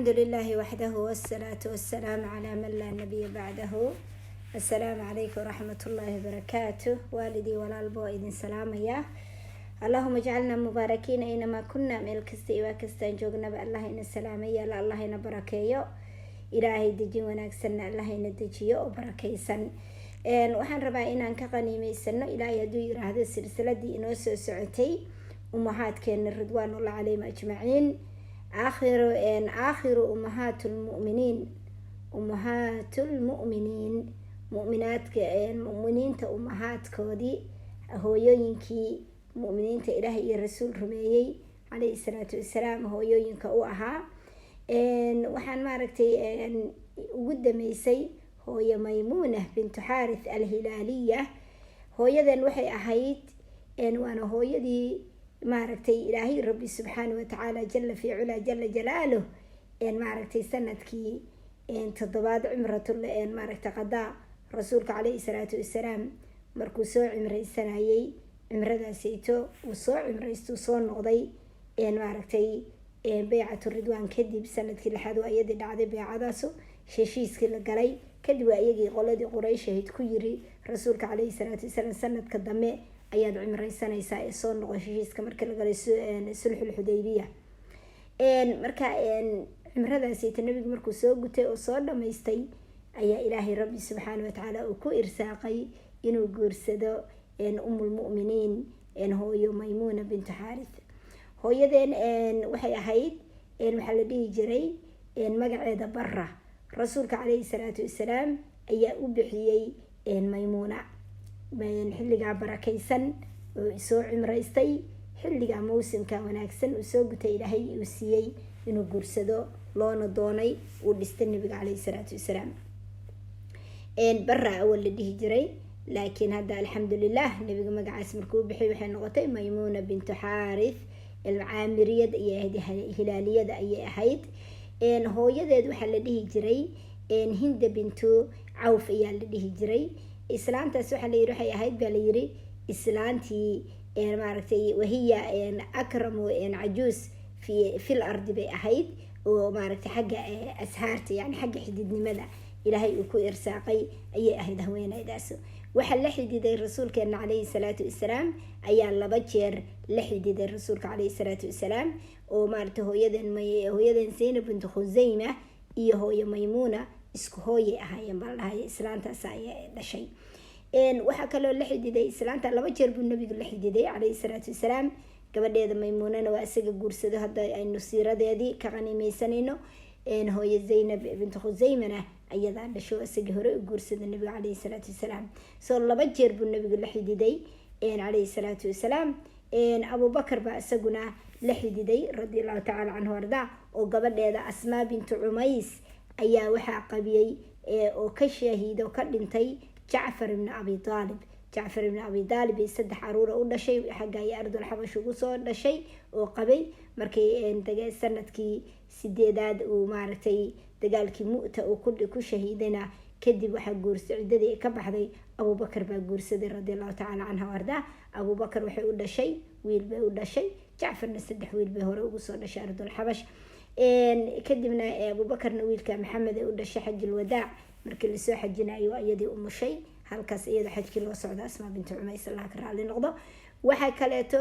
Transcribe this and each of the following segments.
الحمد لله وحده والصلاة والسلام على من لا نبي بعده. السلام عليكم ورحمة الله وبركاته. والدي والالبو إذن سلام يا اللهم اجعلنا مباركين أينما كنا من الكستي وكستان جوجنا بالله إن السلام يا لا الله إن بركيه إلهي دجي وناكسنا الله إن دجيه وبركيسن waxaan rabaa inaan ka qaniimeysano ilaahay hadduu yiraahdo silsiladii inoo soo socotay ummahaadkeena ridwaanullahi calayhim ajmaciin aakhiru ummahatul mu'miniin mu'minaadka mu'miniinta ummahaadkoodii hooyooyinkii mu'miniinta ilaahay iyo rasuul rumeeyey calayhi salaatu wassalaam hooyooyinka u ahaa waxaan maaragtay ugu dameysay hooyo maymuuna bintu xaarith alhilaaliya hooyadan waxay ahayd waana hooyadii maaragtay ilaahay rabbi subxaanahu watacaala jalla fi culaa jalla jalaaluh maaragtay sanadkii toddobaad cumratul maaragtay qadaa rasuulka calayhi salaatu wassalaam markuu soo cimraysanayay cimradaasayto uu soo cimraystuu soo noqday maaragtay baycatu ridwaan kadib sanadkii lixaad waa iyadii dhacday baycadaasu heshiiskii la galay kadib waa iyagii qoladii quraysh ahayd ku yiri rasuulka calayhi salaatu wassalaam sanadka dambe ayaad cimraysanaysaa ee soo noqo heshiiska markii la galay sulxul xudaybiya marka cimradaasayta nabigu markuu soo gutay oo soo dhamaystay ayaa ilaahay rabbi subxaanahu watacaala uu ku irsaaqay inuu guursado ummul mu'miniin hooyo maymuuna bintu xaarith hooyadeen waxay ahayd waxaa la dhihi jiray magaceeda barra rasuulka calayhi salaatu wassalaam ayaa u bixiyey maymuuna xilligaa barakaysan oo soo cimraystay xilligaa mawsimka wanaagsan uu soo gutay ilaahay uu siiyey inuu guursado loona doonay uu dhistay nabiga calayhi salaatu wassalaam barra awal la dhihi jiray laakiin hadda alxamdulilah nabiga magacaas markuu u bixiyay waxay noqotay maymuuna bintu xaarith alcaamiriyad ayay ahayd hilaaliyada ayay ahayd hooyadeed waxaa la dhihi jiray hinda bintu cawf ayaa la dhihi jiray islaantaas waxaa la yiri waxay ahayd baa la yiri islaantii maaragtay wahiya akramu cajuus fil ardi bay ahayd oo maaragtay xagga ashaarta yani xagga xididnimada ilaahay uu ku irsaaqay ayay ahayd haweenaydaas waxaa la xididay rasuulkeena calayhi salaatu wassalaam ayaa 2 jeer la xididay rasuulka calayhi salaatu wassalaam oo maaragtay hooyadan Zaynab bint Khuzayma iyo hooyo Maymuuna isku hooyay ahaayeen bal dhahay islaantaas ayaa dhashay waxa kale oo la xididay islaanta 2 jeer buu nabigu la xididay calayhi salaatu wassalaam gabadheeda Maymuunana waa isaga guursado hadda aynu siiradeedii ka qaniimeysanayno hooyo Zaynab bint Khuzaymana ayadaa dhasho isaga hore u guursaday nabiga calayhi salaatu wassalaam soo 2 jeer buu nabigu la xididay calayhi salaatu wassalaam Abu Bakar baa isaguna la xididay radiyallahu ta'ala anhu warda oo gabadheeda Asmaa bintu Umays ayaa waxa qabiyay oo ka shahiido ka dhintay Jacfar ibn Abi Talib saddex caruur u dhashay xagga ay ardul xabash ugu soo dhashay oo qabay markii tagay sanadkii 8aad uu maaragtay dagaalkii Mu'ta oo ku shahiidana kadib waxa guursadii ka baxday Abu Bakar baa guursaday radiyallahu ta'ala anhu warda Abu Bakar waxay u dhashay wiil bay u dhashay Jacfarna 3 wiil bay hore ugu soo dhashay ardul xabash kadibna Abu Bakarna wiilka Maxamed ay u dhashay xajil wadaa markii la soo xajinayo ayadii umushay halkaas iyada xajkii loo socdo Asmaa bintu Umays Allah ka raali noqdo waxa kaleeto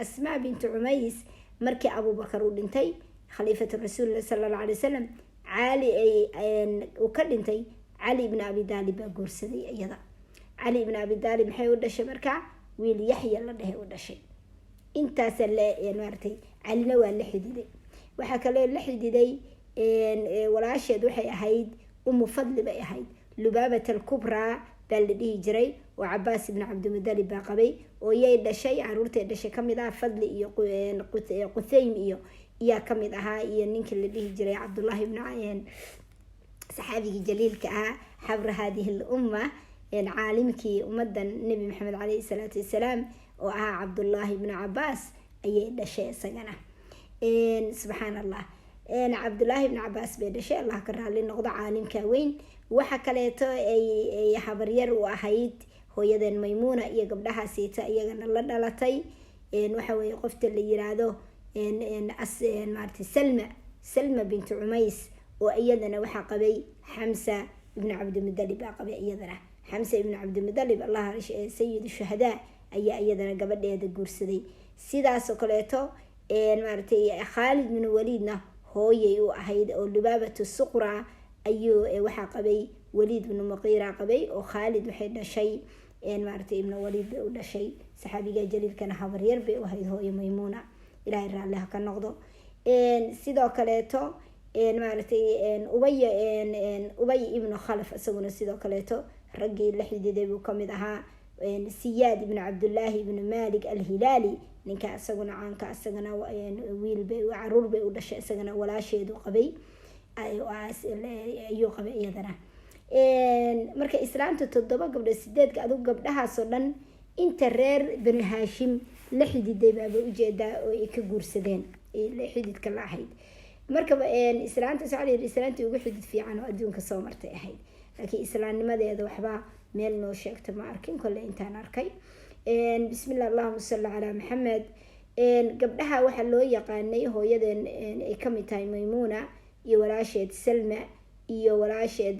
Asmaa bintu Umays markii Abu Bakar uu dhintay khaliifatu rasuulillah sallallahu alayhi wasallam Ali uu ka dhintay Ali ibn Abi Talib baa guursaday iyada Ali ibn Abi Talib maxay u dhashay marka wiil Yaxya la dhahay u dhashay intaas la maartay Alina waa la xididay waxa kale la xididay walaasheed waxay ahayd Fadli bay ahayd Lubaabah al-Kubra baa la dhihi jiray oo Abbas ibn Abd al-Muttalib baa qabay oo yay dhashay caruurtay dhashay kamid ah Fadli iyo Qusaym iyo kamid ahaa iyo ninkii la dhihi jiray Abdullah ibn saxaabigii jaliilka ah xabra hadhihi al-umma caalimkii ummadan nabi maxamed calayhi salaatu wassalaam oo ahaa Abdullah ibn Abbas ayay dhashay isagana subhanallah Abdullah ibn Abbas bay dhashay Allah ka raali noqdo caalimka weyn waxa kaleeto ay habaryar u ahayd hooyadan Maymuuna iyo gabdhahaasita iyagana la dhalatay waxa way qofta la yiraahdo maartay Salma salma bintu cumays oo iyadana waxaa qabay xamsa ibnu cabdimudalib baa qabay iyadana. xamsa ibnu cabdimudalib allah sayidu shuhadaa ayaa iyadana gabadheeda guursaday. sidaasoo kaleeto maaragtay khaalid bin waliidna hooyay u ahayd oo lubaabatu suqra ayuu waxaa qabay waliid ibnu muqiira qabay oo khaalid waxay dhashay maaragtay ibnu waliid bay u dhashay. saxaabiga jaliilkana habaryar bay u ahayd hooyo maymuuna, ilaahay raalliha ka noqdo. sidoo kaleeto maaragtay ubay ibnu khalaf isaguna sidoo kaleeto raggii la xididay buu kamid ahaa. siyaad ibnu cabdullaahi ibnu malik alhilaali ninka isaguna caanka, isagana wiilbay caruur bay u dhashay, isagana walaasheedu qabay ayuu qabay iyadana. marka islaamta 7 gabdhood 8 adug gabdhahaasoo dhan inta reer bani haashim la xididay baaba ujeedaa oo ay ka guursadeen xididka la ahayd. markaba islaanta islaantii ugu xidid fiican oo adduunka soo martay ahayd, laakiin islaamnimadeeda waxba meel noo sheegta ma arkin kolle intaan arkay. bismillah allahumma salli calaa maxamed. gabdhaha waxaa loo yaqaanay hooyadeen ay kamid tahay maymuuna iyo walaasheed salma iyo walaasheed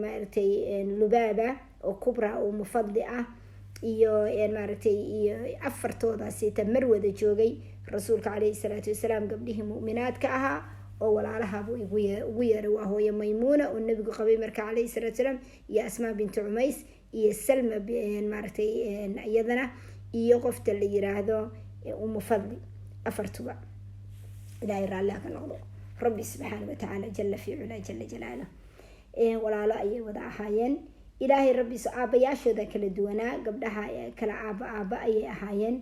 maaragtay lubaaba oo kubra oo mufadli ah iyo maaragtay iyo afartoodaasi tamar wada joogay rasuulka calayhi salaatu wasalaam gabdhihii mu'minaadka ahaa oo walaalahabu ugu yeeray waa hooyo maymuuna oo nabigu qabay marka calayhi salaatu wasalaam iyo asmaa bintu cumays iyo salma maaragtay iyadana iyo qofta la yiraahdo umu fadli. afartuba ilaahay raalliha ka noqdo. rabbi subxaana watacaala jalla fi culaa jalla jalaaluh walaalo ayay wada ahaayeen. ilaahay rabbiisu aabayaashooda kala duwanaa, gabdhaha kala aaba ayay ahaayeen,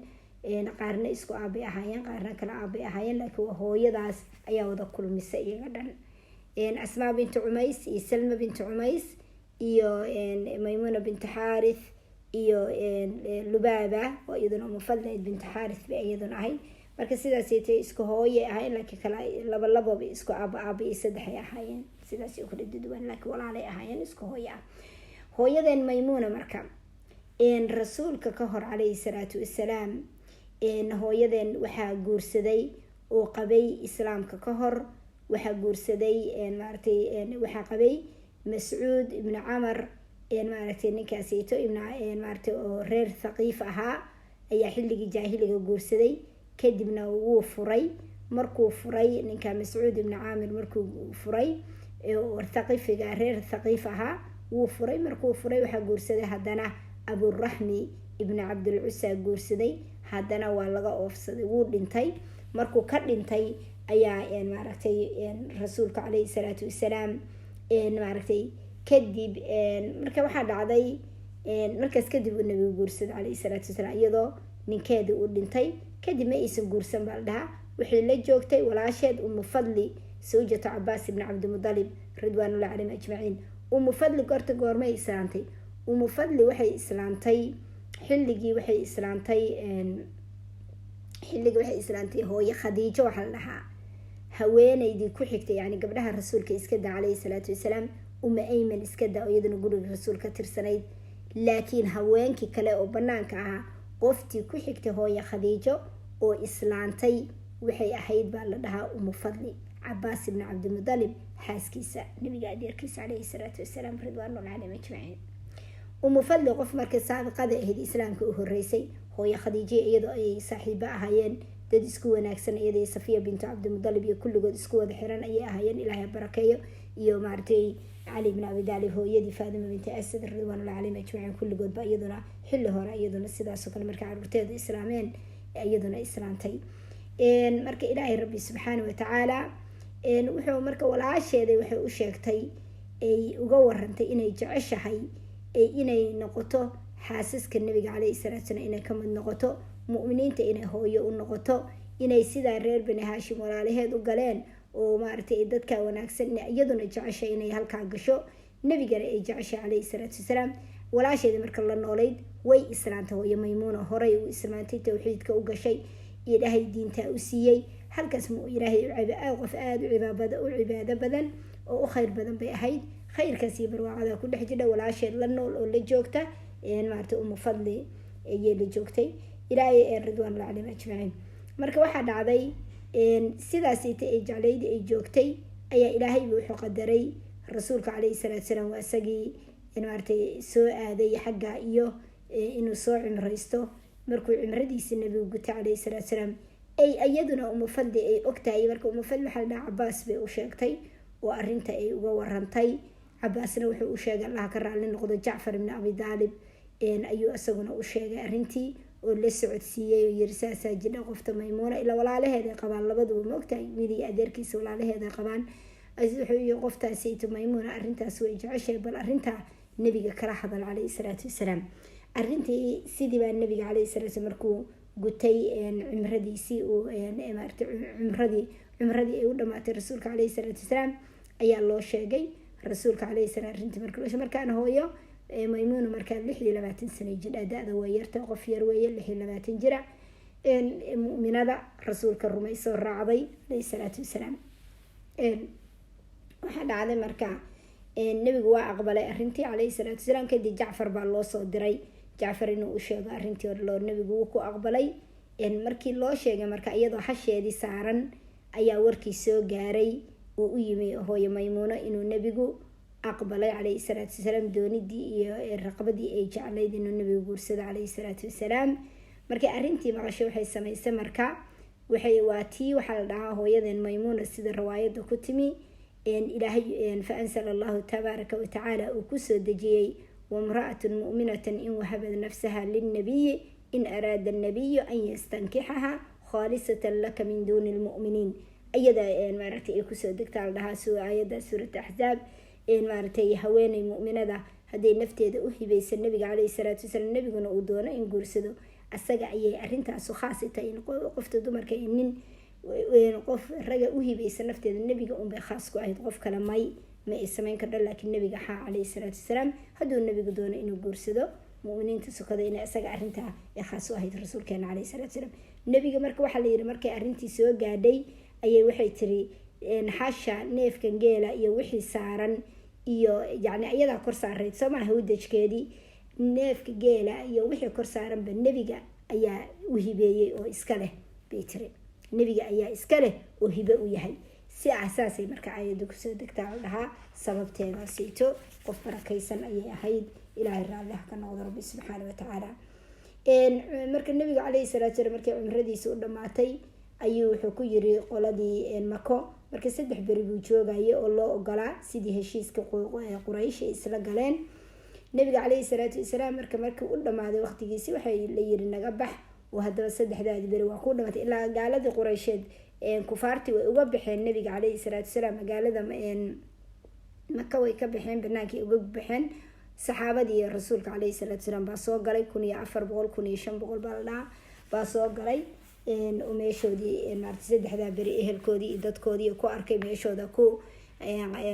qaarna isku aabay ahaayeen qaarna kala aabay ahaayeen, laakiin waa hooyadaas ayaa wada kulmisa iyaga dhan. asmaa bintu cumays iyo salma bintu cumays iyo maymuna bintu xaarith iyo lubaaba oo iyaduna mufadli bintu xaarith bay iyaduna ahayd. marka sidaasaytay isku hooyay ahaayeen, laakiin kala lababa isku aaba iyo saddexay ahaayeen, sidaas u kala duwan, laakiin walaalay ahaayeen isku hooyo ah. hooyadeen maymuuna marka rasuulka ka hor calayhi salaatu wasalaam hooyadeen waxaa guursaday oo qabay islaamka ka hor, waxaa guursaday maaragtay waxaa qabay mascuud ibnu camar maaragtay ninkaasayto maaragtay oo reer thaqiif ahaa ayaa xilligii jaahiliga guursaday. kadibna wuu furay. markuu furay ninka mascuud ibnu caamir markuu furay oo thaqiifiga reer thaqiif ahaa wuu furay. markuu furay waxaa guursaday haddana aburaxmi ibnu cabdilcusa guursaday, haddana waa laga oofsaday, wuu dhintay. markuu ka dhintay ayaa maaragtay rasuulka calayhi salaatu wasalaam maaragtay kadib marka waxaa dhacday markaas kadib uu nabigu guursaday calayhi salaatu wasalaam iyadoo ninkeedii uu dhintay. kadib ma aysan guursan baa la dhahaa, waxay la joogtay walaasheed umu fadli sawjatu cabaas ibnu cabdimudalib ridwaanullahi calayhim ajmaciin. umu fadli gorta goormay islaantay? umu fadli waxay islaantay xilligii waxay islaantay hooyo khadiijo waxaa la dhahaa, haweenaydii ku xigtay yani gabdhaha rasuulka iska daa calayhi salaatu wasalaam. uma ayman iska daa oo iyadana guriga rasuulka tirsanayd, laakiin haweenkii kale oo banaanka ahaa qoftii ku xigtay hooyo khadiijo oo islaantay waxay ahayd baa la dhahaa umu fadli cabaas ibnu cabdimudalib xaaskiisa nabiga adeerkiisa calayhi salaatu wasalaam ridwaanullahi calayhim ajmaciin. umu fadli qof markay saabiqada ahayd islaamka u horeysay. hooyo khadiijo iyadoo ay saaxiibo ahaayeen, dad isku wanaagsan, iyadoo safiya bintu cabdimudalib iyo kulligood isku wada xiran ayay ahaayeen, ilaahay barakeeyo. iyo maaragtay cali ibn abi daalib hooyadii faadima binti asad ridwaanullahi calayhim ajmaciin kulligoodba iyaduna xilli hore iyaduna sidaasoo kale markay caruurteeda islaameen iyaduna islaantay. marka ilaahay rabbi subxaana watacaala wuxuu marka walaasheeday waxay u sheegtay ay uga warantay inay jeceshahay inay noqoto xaasaska nabiga calayhi salaatu wasalaam, inay ka mid noqoto mu'miniinta, inay hooyo u noqoto, inay sidaa reer bani haashim walaalaheed u galeen oo maaragtay dadka wanaagsan iyaduna jeceshay inay halkaa gasho, nabigana ay jeceshay calayhi salaatu wasalaam. walaasheeda marka la noolayd way islaantay hooyo maymuuna, horey u islaantay, tawxiidka u gashay, ilaahay diinta u siiyey. halkaas ilaahay qof aada u cibaado badan oo u khayr badan bay ahayd. khayrkaas iyo barwaaqada ku dhex jidha walaasheed la nool oo la joogta maaragtay umu fadli ayay la joogtay ilaahay ridwaanullahi calayhim ajmaciin. marka waxaa dhacday sidaasita ay jeclaydii ay joogtay ayaa ilaahayba wuxuu qadaray rasuulka calayhi salaatu salaam waa isagii maaragtay soo aaday xagga iyo inuu soo cimraysto. markuu cimradiisii nabigu gutay calayhi salaatu salaam ay iyaduna umufaldi ay ogtahay. marka umufaldi waxaa la dhaha cabaas bay u sheegtay oo arrinta ay uga warantay. cabaasna wuxuu u sheegay allaha ka raalli noqdo jacfar ibni abi daalib ayuu isaguna u sheegay arrintii oo la socodsiiyey oo yiri saasaa jidha qofta maymuuna ilaa walaalaheeday qabaan labaduba ma ogtahay wiil iyo adeerkiisa walaalaheeday qabaan. wuxuu yii qoftaasayto maymuuna arrintaas way jeceshahay bal arrintaa nabiga kala hadal calayhi salaatu wasalaam. arrintii sidii baa nabiga calayhi salaatu markuu gutay cimradiisii uu maaragtay cimradii ay u dhamaatay rasuulka calayhi salaatu wasalaam ayaa loo sheegay rasuulka calayhi salaam arrintii markaana hooyo maymuuna markaa 26 sano jidha da-da waa yarta qof yar weeye 26 jira mu'minada rasuulka rumaysoo raacday calayhi salaatu wasalaam. waxaa dhacday markaa nabigu waa aqbalay arrintii calayhi salaatu wasalaam. kadib jacfar baa loo soo diray jacfar inuu u sheego arrintii hore loo nabigu wuu ku aqbalay. markii loo sheegay marka iyadoo hasheedii saaran ayaa warkii soo gaaray uu u yimi hooyo maymuuno inuu nabigu aqbalay calayhi salaatu wasalaam doonidii iyo raqbadii ay jeclayd inuu nabigu guursado calayhi salaatu wasalaam. markay arrintii maqashay waxay samaysay marka waxaa la dhahaa hooyadeen maymuuna sida riwaayada ku timi ilaahay fa ansala allahu tabaaraka wa tacaala uu kusoo dejiyey wamra'atun mu'minatan in wahabad nafsaha linnabiyi in araada annabiyu an yastankixaha khaalisatan laka min duuni lmu'miniin. ayada maaragtay ay kusoo degtaa la dhahaa aayadda suurat axzaab. maaragtay haweeney mu'minada hadday nafteeda u hibaysa nabiga calayhi salaatu wasalaam nabiguna uu doono in guursado asaga ayay arrintaasu khaasita in qofta dumarka nin qof raga u hibaysa nafteeda nabiga unbay khaas ku ahayd qof kale ma ay samayn kardha. laakiin nabiga xaa calayhi salaatu wasalaam hadduu nabigu doono inuu guursado mu'miniinta sukada inay asaga arrintaa ay khaas u ahayd rasuulkeena calayhi salaatu wasalaam. nabiga marka waxaa la yidhi markay arrintii soo gaadhay ayay waxay tiri xasha neefkan geela iyo wixii saaran iyo yacni ayadaa kor saarayd soo maaha hawdajkeedii neefka geela iyo wixii kor saaranba nebiga ayaa u hibeeyey oo iska leh bay tiri. nebiga ayaa iska leh oo hibe u yahay. si asaasay marka aayadda kusoo degtaa la dhahaa sababteeda siito qof barakaysan ayay ahayd ilaahay raalli ha ka noqdo rabbi subxaana wa tacaala. marka nabiga calayhi salaatu wasalaam markay cumradiisa u dhamaatay ayuu wuxuu ku yiri qoladii mako marka 3 beri buu joogayay oo loo ogolaa sidii heshiiska quraysh ay isla galeen. nabiga calayhi salaatu wasalaam markii u dhamaaday waqtigiisi waxay la yiri naga bax oo haddaba 3 beri waa ku dhamaatay ilaa gaaladii quraysheed kufaartii way uga baxeen nabiga calayhi salaatu wasalaam magaalada maka way ka baxeen banaankii uga baxeen. saxaabadii rasuulka calayhi salaatu wasalaam baa soo galay 1400 1500 baa la dhahaa baa soo galay meeshoodii maartay 3 beri ehelkoodii iyo dadkoodii ku arkay meeshooda ku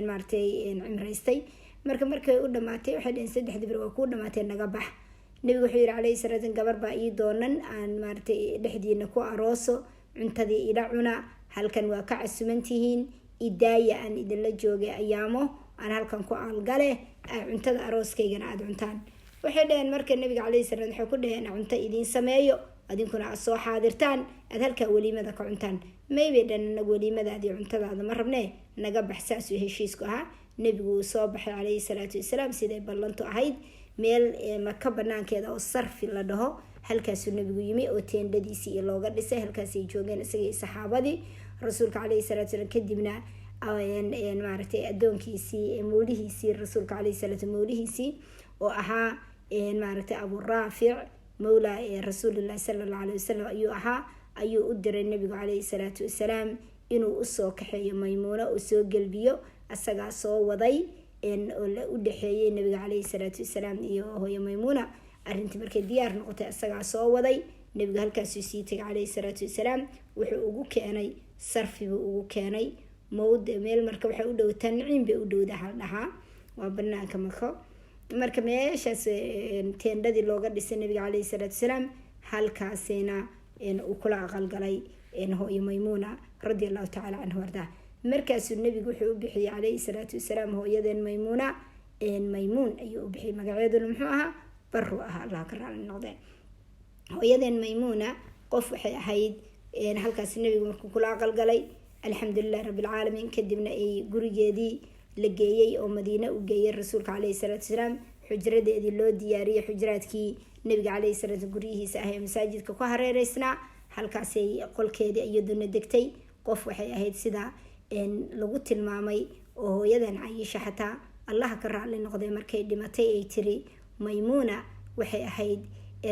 maartay cimraystay. markay u dhamaatay waxay dhaheen 3 beri waa ku dhamaatay naga bax. nabigu wuxuu yiri calayhi salaatu wasalaam gabar baa ii doonan aan maartay dhexdiina ku arooso cuntadii ila cuna halkan waa ka casumantihiin idaaya aan idinla joogay ayaamo aan halkan ku aalgale cuntada arooskaygana aad cuntaan. waxay dhaheen marka nabiga calayhi salaam wuxuu ku dhaheen cunto idiin sameeyo adinkuna aad soo xaadirtaan aad halkaa weliimada ka cuntaan. maybay dhan anagu weliimadaadii cuntadaada ma rabnee naga bax. saasuu heshiisku ahaa. nabigu uu soo baxay calayhi salaatu wasalaam siday ballantu ahayd meel maka banaankeeda oo sarfi la dhaho halkaasuu nabigu yimi oo teendhadiisii iyo looga dhisay halkaasay joogeen isagii saxaabadii rasuulka calayhi salaatu wasalaam. kadibna maaragtay adoonkiisii mawlihiisii rasuulka calayhi salaatu mawlihiisii oo ahaa maaragtay abu raafic mawla rasuulillahi sallallahu alayhi wasallam ayuu u diray nabigu calayhi salaatu wasalaam inuu usoo kaxeeyo maymuuna oo soo gelbiyo asagaa soo waday oo la u dhaxeeyay nabiga calayhi salaatu wasalaam iyo hooyo maymuuna. arrintii markay diyaar noqotay asagaa soo waday nabiga halkaasuu sii tagay calayhi salaatu wasalaam. wuxuu ugu keenay sarfi buu ugu keenay meel marka waxay u dhow tanciin bay u dhowda hal dhahaa waa banaanka mako. marka meeshaas teendhadii looga dhisay nabiga calayhi salaatu wasalaam halkaasina uu kula aqalgalay hooyo maymuuna radiallahu tacaala canhu ardaa. markaasuu nabigu wuxuu u bixiyey calayhi salaatu wasalaam hooyadeen maymuuna maymuun ayuu u bixiyey magaceeduna muxuu ahaa baru ahaa allah ka raali noqdee. hooyadeen maymuuna qof waxay ahayd halkaas nabigu markuu kula aqalgalay alxamdulilah rabbilcaalamiin. kadibna ay gurigeedii la geeyey oo madiine u geeyey rasuulka caleyhi salaatu wasalaam, xujradeedii loo diyaariyey, xujraadkii nabiga caleyhi salaatu guryihiisa ah ee masaajidka ku hareereysnaa. halkaasay qolkeedii iyaduna degtay. qof waxay ahayd sida lagu tilmaamay oo hooyadan Caaisha xataa allaha ka raali noqday markay dhimatay ay tiri maymuuna waxay ahayd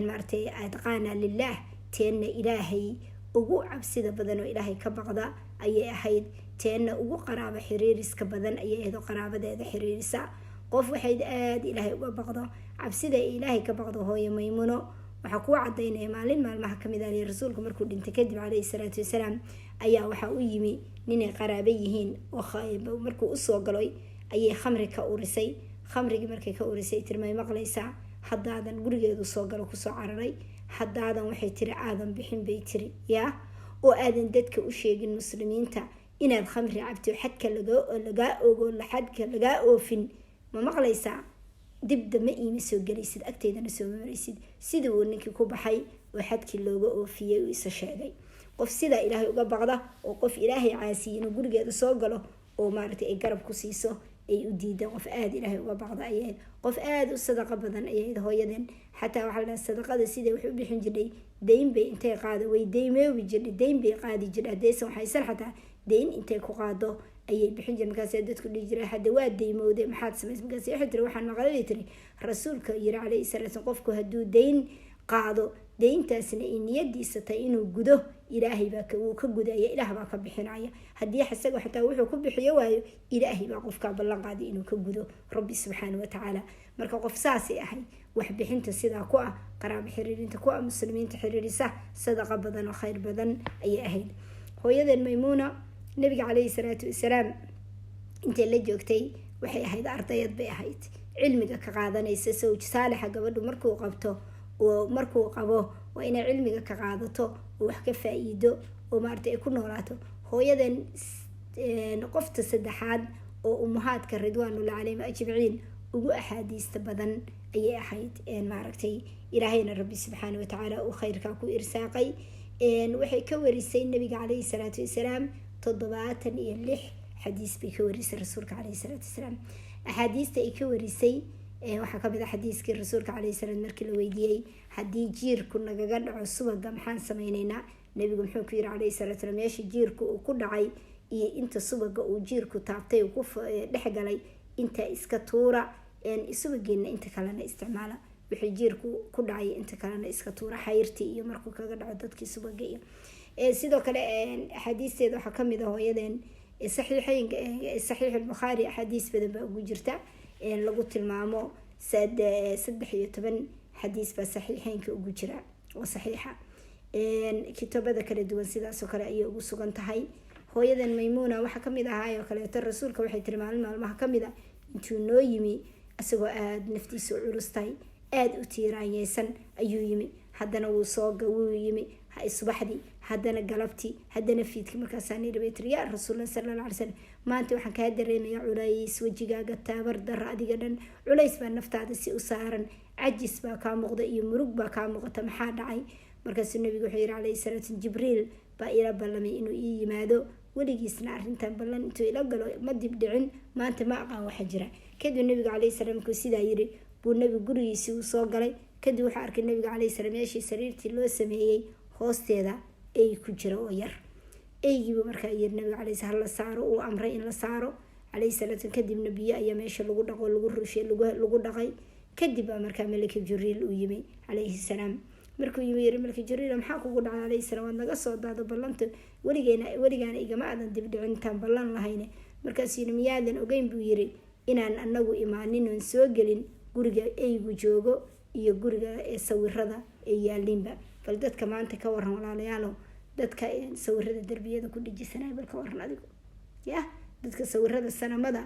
maartay adqaana lillaah, teena ilaahay ugu cabsida badan oo ilaahay ka baqda ayay ahayd, teena ugu qaraabo xiriiriska badan ayay ahayd oo qaraabadeeda xiriirisa. qof waxay aad ilaahay uga baqdo, cabsida ilaahay ka baqdo hooyo maymuuno waxaa ku cadaynaya maalin maalmaha kamid ah rasuulku markuu dhintay kadib caleyhi salaatu wasalaam ayaa waxaa u yimi ninay qaraabo yihiin oo markuu usoo galay ayay khamri ka urisay. khamrigii markay ka urisay tirmay maqlaysaa, haddaadan gurigeedu soo galo kusoo cararay, haddaadan waxay tiri aadan bixin bay tiri yaa oo aadan dadka u sheegin muslimiinta inaad khamri cabto, xadka lagaa ogo xadka lagaa oofin, ma maqlaysaa, dibda ma iima soo gelaysid, agteydana soo maraysid. sidii uu ninkii ku baxay oo xadkii looga oofiyey uu isa sheegay. qof sidaa ilaahay uga baqda oo qof ilaahay caasiyey inuu gurigeeda soo galo oo maaragtay ay garab ku siiso ay u diideen, qof aad ilaahay uga baqda ayayd, qof aad u sadaqa badan ayayd hooyadan. xataa waxaa la dhahaa sadaqada sidai wax u bixin jirtay, dayn bay intay qaado way daymoobi jirtay, dayn bay qaadi jirtay, haddaysan waxaysan xataa dayn intay ku qaado ayay bixin jirtay. markaas dadku dhihi jiray hadda waa daymowday maxaad samaysay, markaas waxay tiri waxaan maqlay tiri rasuulka yiri calayhi salaatu qofku hadduu dayn qaado dayntaasna ay niyadiisa tahay inuu gudo, ilaahay baa uu ka gudaya, ilaah baa ka bixinaya. haddii isaga xataa wuxuu ku bixiyo waayo, ilaahay baa qofka ballan qaaday inuu ka gudo, rabbi subxaanahu watacaala. marka qof saasay ahay wax bixinta sidaa ku ah, qaraabo xiriirinta ku ah, muslimiinta xiriirisa, sadaqa badan oo khayr badan ayay ahayd. hooyadan maymuuna nabiga calayhi salaatu wasalaam intay la joogtay waxay ahayd ardayad bay ahayd, cilmiga ka qaadanaysa. sawj saalixa gabadhu markuu qabto oo markuu qabo waa inay cilmiga ka qaadato oo wax ka faa'iido oo maartay ay ku noolaato. hooyadan qofta saddexaad oo ummahaadka ridwaanullahi calayhim ajmaciin ugu axaadiista badan ayay ahayd. maaragtay ilaahayna rabbi subxaanahu watacaala uu khayrkaa ku irsaaqay. waxay ka warisay nabiga calayhi salaatu wasalaam 76 xadiis bay ka warisay rasuulka calayhi salaatu wasalaam. axaadiista ay ka warisay waxaa kamid ah xadiiskii rasuulka calayhi salaam markii la weydiiyey haddii jiirku nagaga dhaco subaga maxaan sameynaynaa, nabigu muxuu ku yiri calayhi salaatu wasalaam meesha jiirku uu ku dhacay iyo inta subaga uu jiirku taabtay uu ku dhexgalay inta iska tuura, subageena inta kalena isticmaala, wixii jiirku ku dhacay inta kalena iska tuura, xayrtii iyo markuu kaga dhaco dadkii subaga iyo sidoo kale axaadiisteeda waxaa kamid ah hooyadeen saxiix albukhaari axaadiis badan baa ugu jirta lagu tilmaamo 13 xadiis baa saxiixeynka ugu jira oo saxiixa. kitaabada kala duwan sidaasoo kale ayay ugu sugan tahay. hooyadan maymuuna waxaa kamid ahaa oo kaleeto rasuulka waxay tiri maalin maalmaha kamid a intuu noo yimi isagoo aada naftiisa u culus tahay, aada u tiiraanyeysan ayuu yimi. haddana wuu yimi subaxdii, haddana galabtii, haddana fiidkii. markaasaa nidhi bay tiri yaa rasuulallah sallallahu alayhi wasallam maanta waxaan kaa dareemayaa culays, wejigaaga taabar dara adiga dhan culays baa naftaada si u saaran, cajis baa kaa muuqda iyo murug baa kaa muuqata, maxaa dhacay? markaasuu nabigu wuxuu yiri calayhi salaatu jibriil baa ila ballamay inuu ii yimaado, weligiisna arrintan ballan intuu ila galo ma dib dhicin, maanta ma aqaan waxa jira. kadib nabigu calayhi salaam ku sidaa yiri buu nabigu gurigiisii uu soo galay. kadib waxaa arkay nabiga calayhi salaam meeshii sariirtii loo sameeyey hoosteeda ay ku jira oo yar. eygiibu markaa yiri nabiga calayhi salaam la saaro, uu amray in la saaro calayhi salaatu. kadibna biyo ayaa meesha lagu dhaqo, lagu rushay, lagu dhaqay. kadib baa markaa malaki jibriil uu yimi calayhi salaam. markuu yimi yiri malaki jibriil maxaa kugu dhacay calayhi salaam, waad naga soo daado ballanta, weligaana igama aadan dib dhicintaan ballan lahayne. markaasuu yiri miyaadan ogeyn buu yiri inaan anagu imaanin oon soo gelin guriga eygu joogo iyo guriga sawirada ay yaalinba. bal dadka maanta ka waran walaalayaalo, dadka sawirada darbiyada ku dhijisanay bal ka waran adigu ya, dadka sawirada sanamada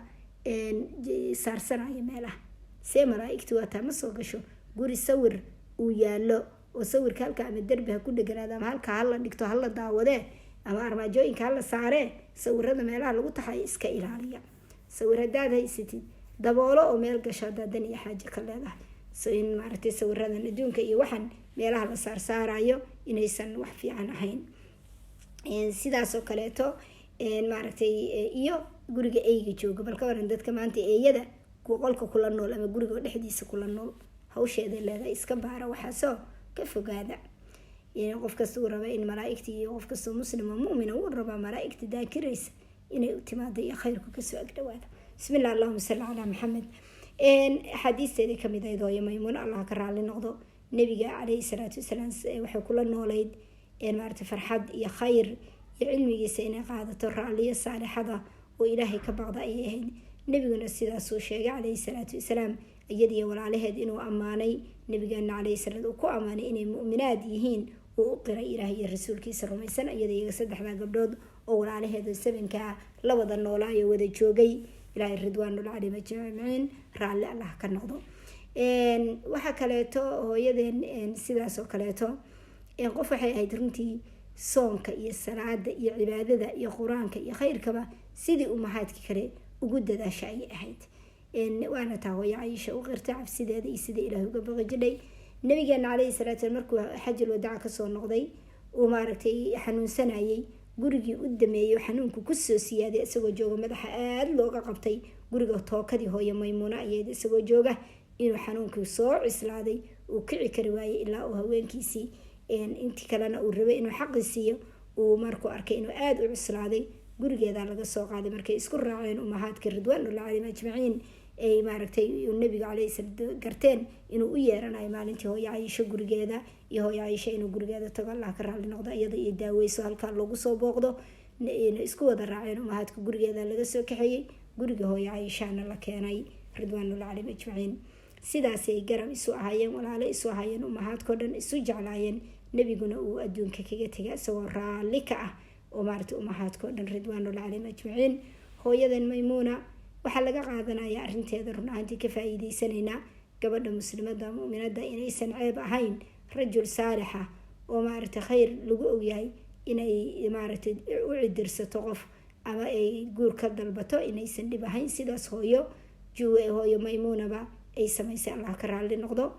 saarsanaya meelaha, see malaa'igtu wataa ma soo gasho guri sawir uu yaalo oo sawirka halka ama darbi ha ku dheganaado ama halka hala dhigto hala daawadee ama armaajooyinka hala saaree, sawirada meelaha lagu taxay iska ilaaliya. sawir hadaad haysatid daboolo oo meel gasho hadadan iyo xaaje ka leedahay. in maaragtay sawiradan adduunka iyo waxan meelaha la saarayo inaysan wax fiican ahayn. sidaas oo kaleeto maaragtay iyo guriga eyga jooga. bal ka waran dadka maanta eeyada qolka kula nool ama guriga dhexdiisa kula nool, hawsheeda leedahay, iska baara waxaasoo ka fogaada. qof kasta uu raba in malaa'igta iyo qof kasta muslima mu'mina uu raba malaa'igta daakiraysa inay u timaado iyo khayrku kasoo agdhawaado. bismillah, allahuma salli calaa maxamed. xadiisteedii kamid ahayd hooyo maymuuna, allah ka raali noqdo, nabiga calayhi salaatu wasalaam waxay kula noolayd maaragtay farxad iyo khayr iyo cilmigiisa inay qaadato, raaliyo saalixada oo ilaahay ka baqda ayay ahayd. nabiguna sidaasuu sheegay calayhi salaatu wasalaam, iyadiyo walaalaheed inuu ammaanay, nabigeena calayhi salaam uu ku ammaanay inay mu'minaad yihiin, uu u qiray ilaahay iyo rasuulkiisa rumaysan. iyada iyaga 3 gabdhood oo walaalaheeda 7 la wada noolaayo wada joogay, ilaahay ridwaanul calayhim ajmaciin, raalli allah ka noqdo. waxa kaleeto hooyadeen sidaas oo kaleeto qof waxay ahayd runtii soonka iyo salaada iyo cibaadada iyo qur-aanka iyo khayrkaba sidii umahaadki kale ugu dadaasha ayay ahayd. waana taa hooyo Caaisha u qirtay cabsideeda iyo sidii ilaahay uga baqi jiray. nabigeena calayhi salaatu wasalaam markuu xajul wadaaca kasoo noqday uu maaragtay xanuunsanayay, gurigii u dameeyay xanuunku kusoo siyaaday isagoo jooga, madaxa aada looga qabtay, guriga tookadii hooyo maymuuna ayayd isagoo jooga, inuu xanuunkii soo cislaaday, uu kici kari waayey ilaa uu haweenkiisii intii kalena uu rabay inuu xaqi siiyo, uu markuu arkay inuu aada u cislaaday, gurigeeda laga soo qaaday. markay isku raaceen umahaadka ridwaanul calayhim ajmaciin ay maaragtay nabiga calayhi salaam garteen inuu u yeeranayo maalintii hooyo Caaisha gurigeeda, iyo hooyo Caaisha inuu gurigeeda tago, allah ka raali noqdo, iyada iyo daaweyso halkaa lagu soo booqdo. isku wada raaceen umahaadka gurigeeda laga soo kaxeeyey, guriga hooyo Caaishana la keenay ridwaanul calayhim ajmaciin. sidaasay garab isu ahaayeen, walaalo isu ahaayeen, umahaadkao dhan isu jeclaayeen. nabiguna uu adduunka kaga tegay isagoo raalli ka ah oo maaragtay umahaadkao dhan ridwaanul calayhim ajmaciin. hooyadan maymuuna waxaa laga qaadanaya arrinteeda run ahaantii ka faa'iideysanaynaa gabadha muslimada mu'minada inaysan ceeb ahayn rajul saalixa oo maaragtay khayr lagu ogyahay inay maaragtay u cidirsato qof ama ay guur ka dalbato inaysan dhib ahayn. sidaas hooyo maymuunaba ay samaysay, allah ka raali noqdo.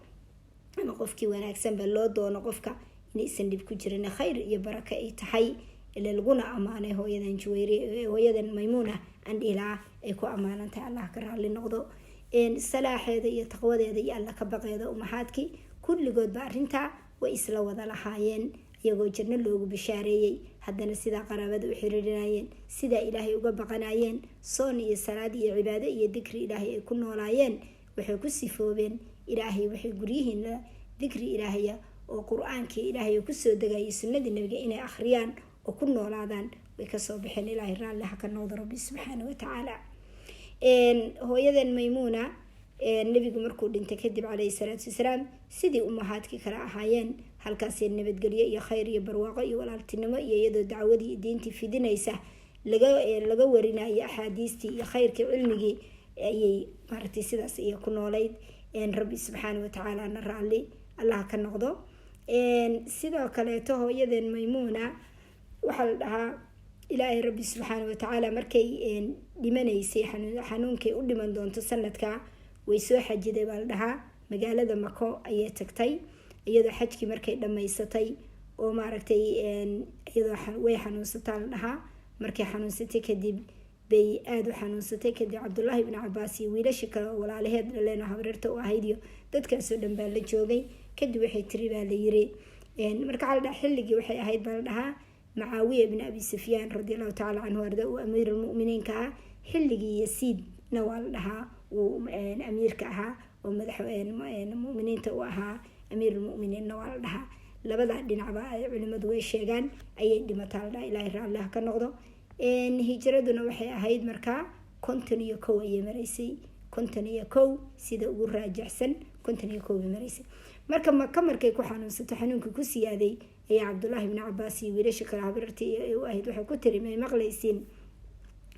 ama qofkii wanaagsanba loo doono qofka inaysan dhib ku jirin, khayr iyo baraka ay tahay, ila laguna ammaanay hooyadan maymuuna andhilaa ay ku ammaanantahay, allah ka raali noqdo. salaaxeeda iyo taqwadeeda iyo alla ka baqeeda umahaadkii kulligoodba arrintaa way isla wada lahaayeen, iyagoo janno loogu bishaareeyey, haddana sidaa qaraabada u xiriirinayeen, sidaa ilaahay uga baqanayeen, soon iyo salaad iyo cibaado iyo dikri ilaahay ay ku noolaayeen. waxay ku sifoobeen ilaahay, waxay guryihiina dikri ilaahaya oo qur-aankii ilaahay kusoo degayay sunnadii nabiga inay akhriyaan oo ku noolaadaan way kasoo baxeen. ilaahay raalli ha ka noqdo rabbi subxaana watacaala. hooyadan maymuuna nabigu markuu dhintay kadib calayhi salaatu wasalaam sidii umahaadkii kale ahaayeen, halkaasee nabadgelyo iyo khayr iyo barwaaqo iyo walaaltinimo iyo iyadoo dacwadii iyo diintii fidinaysa laga warinayo axaadiistii iyo khayrkii cilmigii ayay maaragtay sidaas iyo ku noolayd. rabbi subxaana watacaalana raalli allah ka noqdo. sidoo kaleeto hooyaden maymuuna waxaa la dhahaa ilaahay rabbi subxaana watacaala markay dhimanaysay xanuunkay u dhiman doonto sanadka way soo xajiday baa la dhahaa, magaalada mako ayay tagtay iyadoo xajkii markay dhammaysatay oo maaragtay iyadoo way xanuunsataa la dhahaa. markay xanuunsatay kadib bay aada u xanuunsatay, kadib cabdullaahi ibni cabaas iyo wiilashii kale oo walaalaheed dhaleen oo habareerta u ahayd iyo dadkaasoo dhan baa la joogay. kadib waxay tiri baa la yiri marka waxaa la dhahaa xilligii waxay ahayd baa la dhahaa Mucaawiya ibn Abi Sufyaan radiallahu tacaala canhu arda uu amiirulmu'miniinka ah, xilligii Yasiidna waa la dhahaa uu amiirka ahaa oo madaxmu'miniinta u ahaa amiirulmu'miniinna waa la dhahaa. labada dhinacba ay culimadu way sheegaan ayay dhimataa la dhahaa, ilaahay raalli ha ka noqdo. hijraduna waxay ahayd markaa 51 ayay maraysay, 51 sida ugu raajixsan 51 bay maraysay. marka markay ku xanuunsato xanuunkii ku siyaaday ayaa cabdullaahi ibni cabaas iyo wiilasha kale habarartii u ahayd waxay ku tiri may maqlaysiin,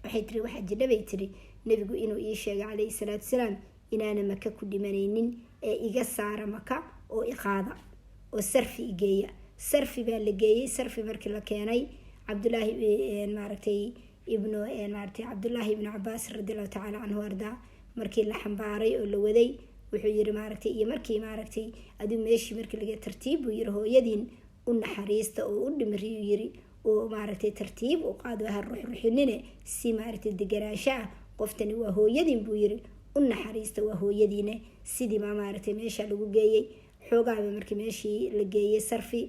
waxay tiri waxaa jidha bay tiri nabigu inuu ii sheegay calayhi salaatu wasalaam inaana maka ku dhimanaynin ee iga saara maka oo iqaada oo sarfi igeeya. sarfi baa la geeyey. sarfi markii la keenay cabdullaahi ibni cabaas radiallahu tacaala canhu ardaa markii la xambaaray oo la waday wuxuu yiri maaragtay iyo markii maaragtay aduu meeshii markii laga tartiib buu yiri hooyadiin u naxariista oo u dhimriyo yiri oo maaragtay tartiib u qaado ha ruxruxinine si maaragtay deganaansho ah qoftani waa hooyadiin buu yiri u naxariista waa hooyadiine sidii maaragtay meesha lagu geeyey xoogaaba markii meeshii la geeyey sarfi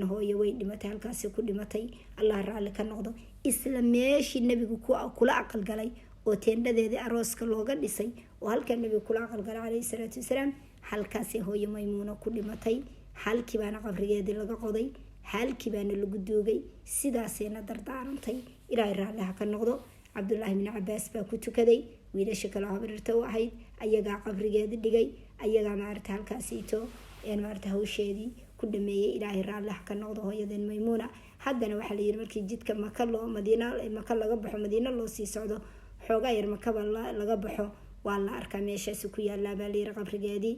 hooyo way dhimatay halkaasi ku dhimatay allah raalli ka noqdo isla meeshii nabigu kula aqal galay oo teendhadeedii arooska looga dhisay oo halkaa nabigu kula aqal galay calayhi salaatu wasalaam halkaasi hooyo maymuuna ku dhimatay halkii baana qabrigeedii laga qoday halkii baana lagu duugay sidaasayna dardaarantay ilaahay raalli ha ka noqdo cabdullaahi bin cabaas baa ku tukaday wiilasha kale habarirta u ahayd ayagaa qabrigeedii dhigay ayagaa maaragta halkaasiito maaragta hawsheedii ku dhameeyey ilaahay raalli ha ka noqdo hooyadeen maymuuna haddana waxaa la yidhi markii jidka maka laga baxo madiina loo sii socdo xoogaa yar makaba laga baxo waa la arkaa meeshaasi ku yaallaa baa layidhi qabrigeedii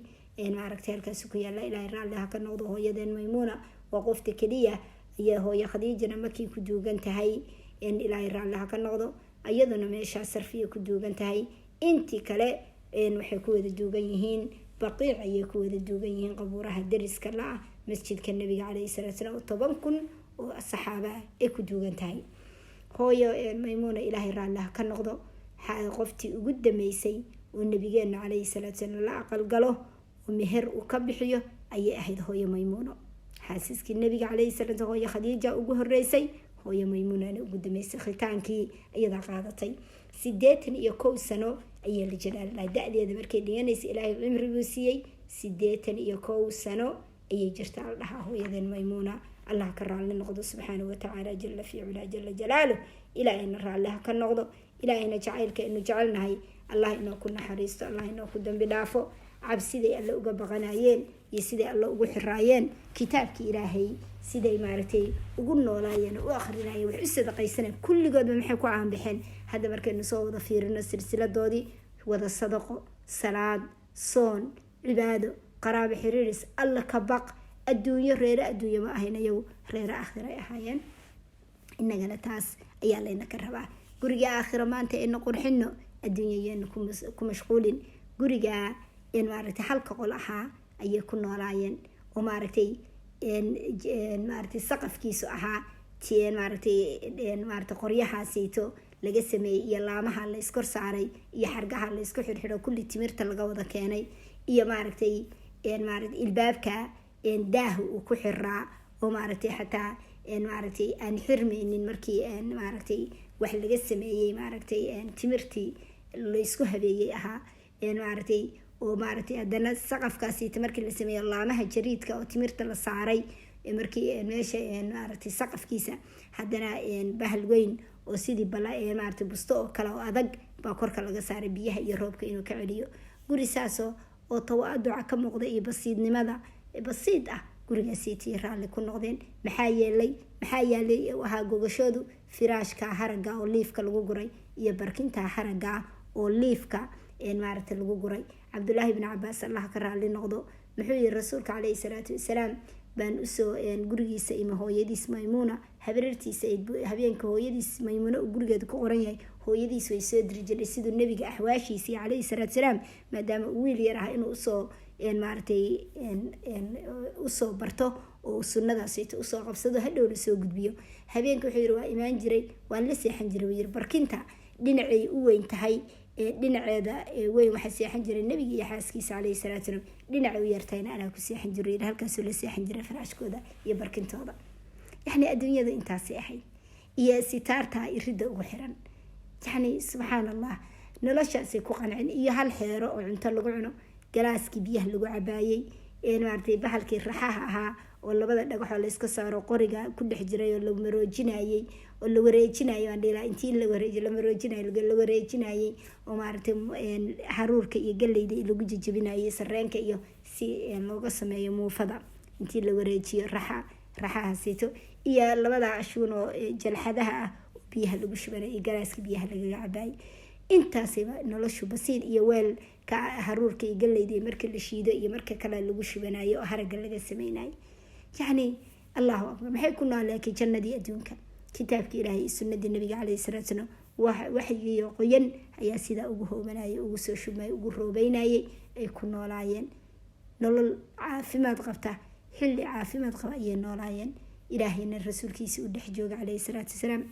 maaragtay halkaasi ku yaallaa ilaahay raalli ha ka noqdo hooyadeen maymuuna waa qofta keliya iyo hooyo khadiijana markii ku duugan tahay ilaahay raalli ha ka noqdo iyaduna meeshaa sarfiya ku duugan tahay intii kale waxay ku wada duugan yihiin baqiic ayay ku wada duugan yihiin qabuuraha dariska la-ah masjidka nabiga calayhi salaatu salaam 10,000 oo saxaaba ay ku duugan tahay hooyo maymuuna ilaahay raalli ha ka noqdo qoftii ugu dameysay oo nabigeena calayhi salaatu salaam la aqal galo oo meher uu ka bixiyo ayay ahayd hooyo maymuuno xaasiskii nabiga calayhi salaatu hooyo khadiija ugu horeysay hooyo maymuunana ugu dameysay khitaankii iyadaa qaadatay 81 sano ayay la jiraan da-deeda markay dhiganaysay ilaahay cimri buu siiyey 81 sano ayay jirta al dhahaa hooyadeen maymuuna allah ka raalli noqdo subxaanahu watacaala jalla fi culaa jalla jalaaluh ilaahayna raalli ha ka noqdo ilaahayna jacaylka inu jecelnahay allah inoo ku naxariisto allah inoo ku dambi dhaafo cabsiday alle uga baqanayeen iyo siday alle ugu xiraayeen kitaabkii ilaahay siday maaragtay ugu noolaayeen u akhrinayeen wax u sadaqaysaneen kulligoodba maxay ku caanbaxeen hadda markaynu soo wada fiirino silsiladoodii wada sadaqo salaad soon cibaado qaraabo xiriiris alla ka baq adduunyo reere adduunyo ma ahayn ayagu reere aakhira ay ahaayeen innagana taas ayaa layna ka rabaa guriga aakhira maanta ayna qurxino adduunyayeena ku mashquulin guriga maaragtay halka qol ahaa ayay ku noolaayeen oo maaragtay saqafkiisu ahaa maaragtay qoryahaasiito laga sameeyey iyo laamaha la iskor saaray iyo xargaha la isku xirxiro kulli timirta laga wada keenay iyo maaragtay ilbaabka daahu uu ku xiraa oo maaragtay xataa maaragtay aan xirmaynin markii maaragtay wax laga sameeyey maaragtay timirtii la isku habeeyey ahaa maaragtay oo maaragtay haddana saqafkaasiita markii la sameeyo laamaha jariidka oo timirta la saaray markii meesha maaragtay saqafkiisa haddana bahal weyn oo sidii maaragtay busto oo kale oo adag baa korka laga saaray biyaha iyo roobka inuu ka celiyo guri saasoo oo tawaaduca ka muuqda iyo basiidnimada basiid ah gurigaasiitii raalli ku noqdeen maxaa yaalay ahaa gogashoodu firaashka haraga oo liifka lagu guray iyo barkinta haraga oo liifka maaragtay lagu guray cabdullaahi bin cabaas allah ka raalli noqdo muxuu yiri rasuulka calayhi salaatu wasalaam baan usoo gurigiisa ima hooyadiis maymuuna habareertiisa habeenka hooyadiis maymuuna uu gurigeeda ku qoran yahay hooyadiis way soo diri jiray siduu nabiga axwaashiisii calayhi salaatu wasalaam maadaama uu wiil yar ah inuu usoo maaragtay usoo barto oo sunnadaasiito usoo qabsado hadhowna soo gudbiyo habeenka wuxuu yiri waa imaan jiray waan la seexan jiray yiri barkinta dhinacay u weyn tahay dhinaceeda weyn waxaa seexan jiray nabiga iyo xaaskiisa calayhi salaatu salaam dhinacay u yartayna anaa ku seexan jiray halkaasuu la seexan jiray faraashkooda iyo barkintooda yacni adduunyada intaasay ahayd iyo sitaarta iridda ugu xiran yacni subxaan allah noloshaasay ku qancin iyo hal xeero oo cunto lagu cuno galaaskii biyaha lagu cabaayey maaragtay bahalkii raxaha ahaa oo labada dhagaxoo la iska saaro qoriga ku dhex jiray oo la maroojinayey oo la wareejinayay aan dhilaa intii la wareejinayay oo maaragtay haruurka iyo galeyda lagu jajabinayay sareenka iyo si looga sameeyo muufada intii la wareejiyo raxahaasito iyo labada ashuun oo jalxadaha ah oo biyaha lagu shubanay iyo galaaska biyaha lagaga cabaayay intaasayba noloshu basiid iyo weel ka haruurka iyo galeyda marka la shiido iyo marka kale lagu shubanayo oo haraga laga sameynay yacni allahu akbar maxay ku noolaakiin jannadii adduunka kitaabkii ilaahay iyo sunnadii nabiga calayhi salaatu salaam waxyiyo qoyan ayaa sidaa ugu hoobanayay ugu soo shubmayay ugu roobeynayay ay ku noolaayeen nolol caafimaad qabta xilli caafimaad qaba ayay noolaayeen ilaahayna rasuulkiisa u dhex jooga calayhi salaatu wasalaam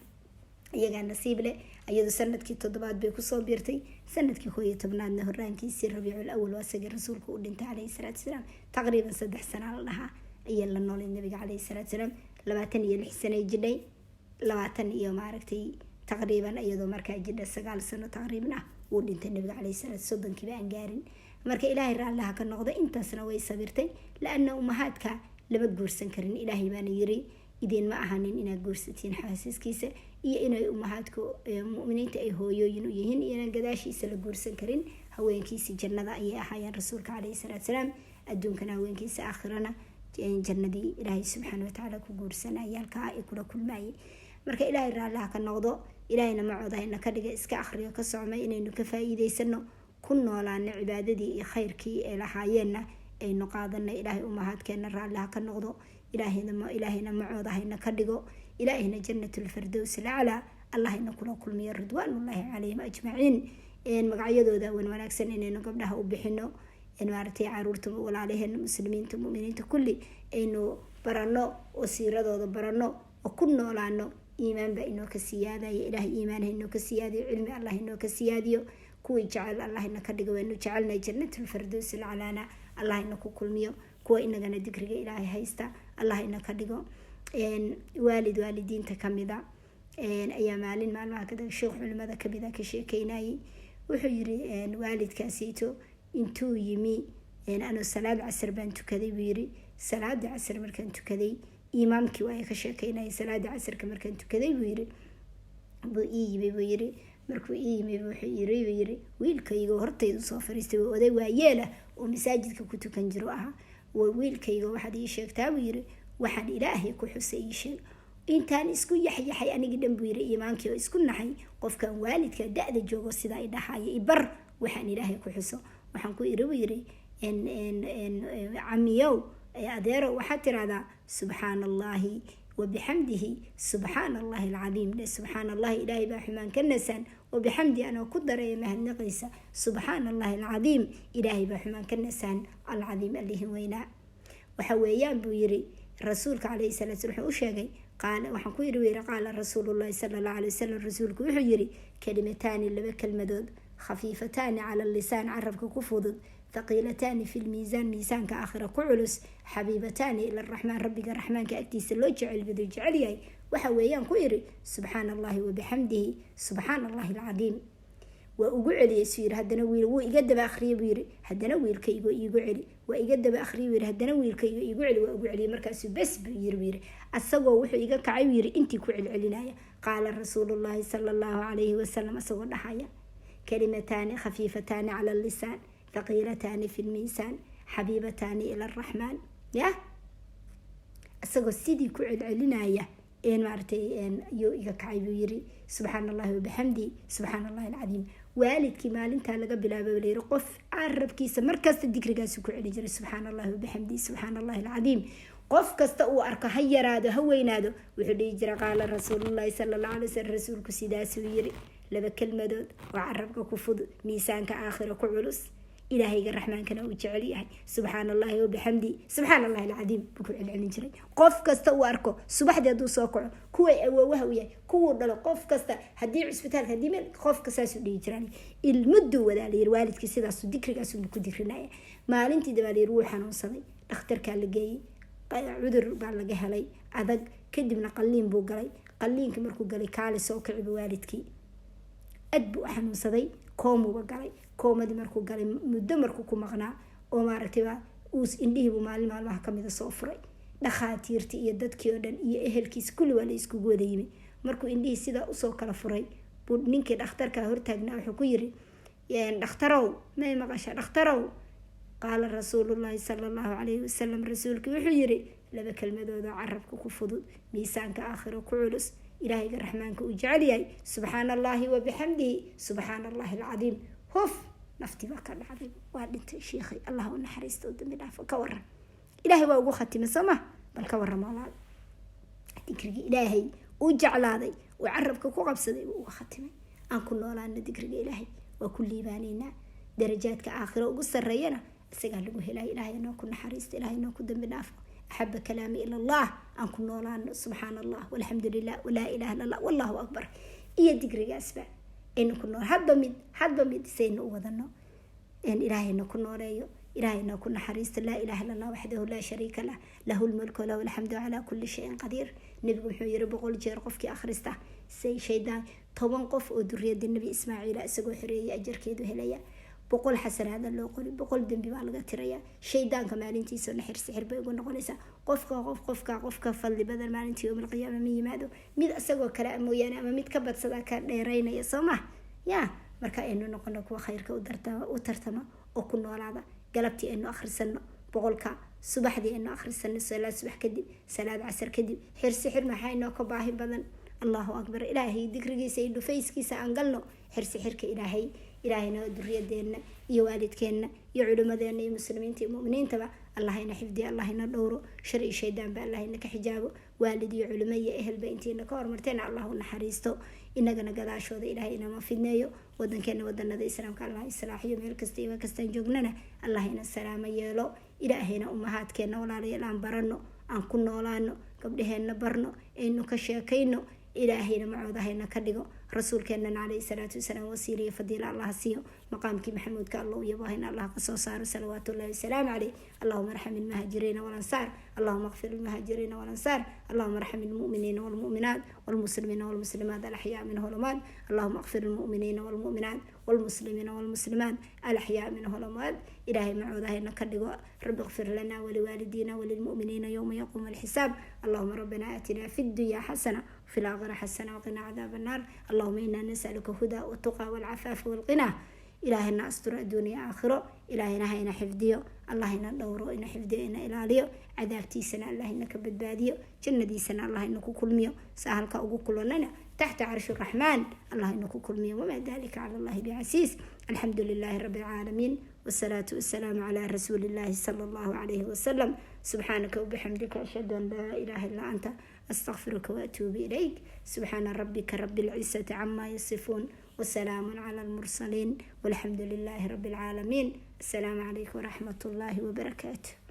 iyagaa nasiib leh. iyadu sanadkii 7 bay kusoo biirtay, sanadkii 11 horaankiisii rabiicul awal waa isagii rasuulku u dhintay calayhi salaatu wasalaam. taqriiban 3 sano la dhahaa ayaa la noolay nabiga calayhi salaatu wasalaam. 26 sano jidhay, 20 iyo maaragtay taqriiban iyadoo markaa jidha 9 sano taqriiban uu dhintay nabiga calayhi salaatu 30 aan gaarin. marka ilaahay raallaha ka noqdo intaasna way sabirtay, laana ummahaadka lama guursan karin. ilaahay baana yiri idin ma ahanin inaad guursatiin xaasaskiisa iyo inay ummahaadku mu'miniinta ay hooyooyin u yihiin iyo inaan gadaashiisa la guursan karin. haweenkiisa jannada ayay ahaayeen rasuulka calayhi salaatu wasalaam, adduunkana haweenkiisa aakhirana jannadii ilaahay subxaana watacaala ku guursanaya halkaa ay kula kulmaayay. marka ilaahay raallaha ka noqdo, ilaahayna macoodahayna ka dhiga iska akhriyo ka socmay inaynu ka faa'iidaysano, ku noolaano cibaadadii iyo khayrkii ee lahaayeenna aynu qaadana. ilaahay ummahaadkeena raallaha ka noqdo, ilaahayna macoodahayna ka dhigo, ilaahayna jannatul firdaws alaclaa allahayna kula kulmiyo ridwaanullaahi calayhim ajmaciin. magacyadooda wanaagsan inaynu gabdhaha u bixino, maaragtay caruurta walaalaheena muslimiinta mu'miniinta kulli aynu barano oo siiradooda barano oo ku noolaano. iimaan baa inoo ka siyaadaya, ilaahay iimaanha inoo ka siyaadiyo, cilmi allah inoo ka siyaadiyo. kuwii jecel allahayna ka dhigo, waynu jecelnahay jannatul firdaws alaclaana allahayna ku kulmiyo. kuwa inagana dikriga ilaahay haysta allahayna ka dhigo. waalidiinta kamida ayaa maalmaha kada sheekh culimada kamida ka sheekeynayay. wuxuu yiri waalidkaasito intuu yimi anoo salaad casr baan tukaday buu yiri. salaada casr markaan tukaday imaamkii waa ka sheekeynayay. salaada casrka markaan tukaday buu yiri buu yiri markuu yimi wuxuu yiri wiilkayga hortayda soo fariistay oo oday waayeela oo masaajidka ku tukan jiro aha. wiilkayga waxaad ii sheegtaa buu yiri waxaan ilaahay ku xusay ii sheeg. intaan isku yaxyaxay anigi dhan buu yiri iimaankii oo isku naxay qofkan waalidka da'da joogo sida ay dhaxay ibar waxaan ilaahay ku xuso. waxaan ku iri buu yiri camiyow adeero waxaad tiraahdaa subxaanallahi وبحمده سبحان الله العظيم. سبحان الله إلهي بحمان كنسان وبحمدي أنا قدر يمهد نقيسة سبحان الله العظيم إلهي بحمان كنسان العظيم اللي هو وينا. وحويان بويري رسولك عليه الصلاة والسلام قال وحكويري ويري قال رسول الله صلى الله عليه وسلم رسولك وحيري كلمتان اللي بكلمدود خفيفتان على اللسان عرفك كفضد ثقيلتان في الميزان ميزان كآخر كعلس حبيبتان إلى الرحمن ربك الرحمن كأكتيس اللو جعل بدو جعلي وحويان كويري سبحان الله وبحمده سبحان الله العظيم. وأقعلي يسير هدنا ويل ويقدم آخري ويري هدنا ويل كي يقعلي ويقدم آخري ويري هدنا ويل كي يقعلي وأقعلي مركز بس ويري السوا وحي يقك عويري انتي كعل علنايا. قال رسول الله صلى الله عليه وسلم السوا النحايا كلمتان خفيفتان على اللسان ثقيلتان في الميزان حبيبتان إلى الرحمن. يا السوا السيدي كعل علنايا مارتي يقك عويري سبحان الله وبحمدي سبحان الله العظيم. والدكي maalinta laga bilaabo leeyahay qof arabkiisa markasta dikrigaas ku celi jiray subhanallahi wa bihamdi subhanallahi alazim. qof kasta uu arko ha yaraado ha weynaado wuxuu dhigi jiray qaala rasuulullaahi sallallahu alayhi wasallam rasuulku sidaas uu yiri laba kelmadood oo arabka ku fud miisaanka aakhira ku culus ilaahayga raxmaankana uu jecel yahay subhanallahi wa bihamdi subhanallahi alazim ku celcelin jiray. qof kasta uu arko subaxdii haduu soo kaco kuwa awoowaha u yahay kuwa dhalo qof kasta hadii cisbitaalka hadii meel qof kasta soo dhigi jiraan ilmadu wadaaleer waalidkii sidaas dikrigaas uu ku dikrinaya. maalintii dabaaleer uu xanuunsaday dhakhtarka la geeyay cudur baa laga helay adag kadibna qalliin buu galay. qalliinka markuu galay kaali soo kicib waalidkii aad buu xanuunsaday koomuba galay. koomadi markuu galay muddo markuu ku maqnaa oo maaragtay uus indhihiibu maalmaha kamida soo furay. dhakhaatiirtii iyo dadkii oo dhan iyo ehelkiis kulli waa la isku wada yimi. markuu indhihii sida usoo kala furay buu ninkii dhakhtarka hortaagnaa wuxuu ku yiri dhakhtarow may maqasha dhakhtarow. qaala rasuulullaahi sallallahu alayhi wasallam rasuulku wuxuu yiri laba kelmadooda carabka ku fudud miisaanka aakhira ku culus ilaahayga raxmaanka uu jecel yahay subhanallahi wa bihamdihi subhanallahi alazim. hof nafti baa ka dhacday waa dhintay sheekhay allah u naxariisto dambi dhaaf ka waran ilaahay waa ugu khatimay sama bal ka waran walaal dikriga ilaahay uu jeclaaday oo carabka ku qabsaday uu ugu khatimay. aan ku noolaana dikriga ilaahay waa ku liibaanayna darajaadka aakhira ugu sareeyana isaga lagu helay ilaahay inoo ku naxariisto ilaahay inoo ku dambi dhaafo أحب كلامي إلى الله أنكم نولان سبحان الله والحمد لله ولا إله إلا الله والله أكبر إيه دقري أسبع إنكم نور حبا مد سين وذنو إن إلهي نكون نوريو إلهي نكون حريص لا إله إلا الله وحده لا شريك له له الملك وله الحمد على كل شيء قدير نبي محمد بقول جير قفك أخرسته سي شيطان طبعا قف ودرية النبي إسماعيل أسقو حرية أجر كيدو هليا بقول حسن هذا اللي يقول بقول دم ببالغة تريا شيطان كمان انتي سو نحر سحر بيقول نقوليسا قفك فلي بدل ما انتي يوم القيامة مي مادو ميد أسقو كلام مويانا أما ميد كبت صداقة ديرين يا سوما يا مركا إنه نقول لك وخيرك وترتما وكل هذا قلبتي إنه آخر سنة بقولك صباح دي إنه آخر سنة صلاة صباح كدي صلاة عصر كدي حر سحر ما حي إنه كباهي بدن الله أكبر إلهي ذكرك سيد فيس كيس أنقلنا حر سحرك إلهينا درية ديننا يوالد كنا يعلم ذين المسلمين المؤمنين تبع الله هنا حفظي الله هنا دوره شرع شيطان بالله إنك حجابه والدي علمية أهل بنتي إنك أرمرتين الله نحريسته إنك نقلاش هذا إلهينا ما في النيو ودن كنا ودن ذي السلام كالله الصلاح يوم الكستي وكستن جبننا الله هنا السلام يلو إلهينا أمهات كنا ولا ليلان برنو أن كنا ولا إنه قبلهن برنو إنه كشيكينو إلهينا معوضهنا كدقو رسول كنا عليه الصلاة والسلام وسيري فضيلة الله سيو مقامك محمود كالله يباهنا الله قصصار صلوات الله والسلام عليه اللهم ارحم المهاجرين والأنصار اللهم اغفر المهاجرين والأنصار اللهم ارحم المؤمنين والمؤمنات والمسلمين والمسلمات الأحياء منه والأموات اللهم اغفر المؤمنين والمؤمنات والمسلمين والمسلمات الأحياء منه والأموات إلهي معوضهنا كدقو رب اغفر لنا ولوالدينا وللمؤمنين يوم يقوم الحساب اللهم ربنا آتنا في الدنيا حسنة وفي الآخرة حسنة وقنا عذاب النار اللهم إنا نسألك هدى والتقى والعفاف والغنى إلهنا أستر الدنيا آخرة إلهنا هينا حفظيو اللهنا دورو إنا حفظيو إنا إلاليو عذابتي سنة اللهنا كبدباديو جندي سنة اللهنا كل ميو سهلك أقول كلنا تحت عرش الرحمن اللهنا كل ميو وما ذلك على الله بعسيس الحمد لله رب العالمين والصلاة والسلام على رسول الله صلى الله عليه وسلم سبحانك وبحمدك أشهد أن لا إله إلا أنت أستغفرك وأتوب إليك سبحان ربك رب العزة عما يصفون وسلام على المرسلين والحمد لله رب العالمين السلام عليكم ورحمة الله وبركاته.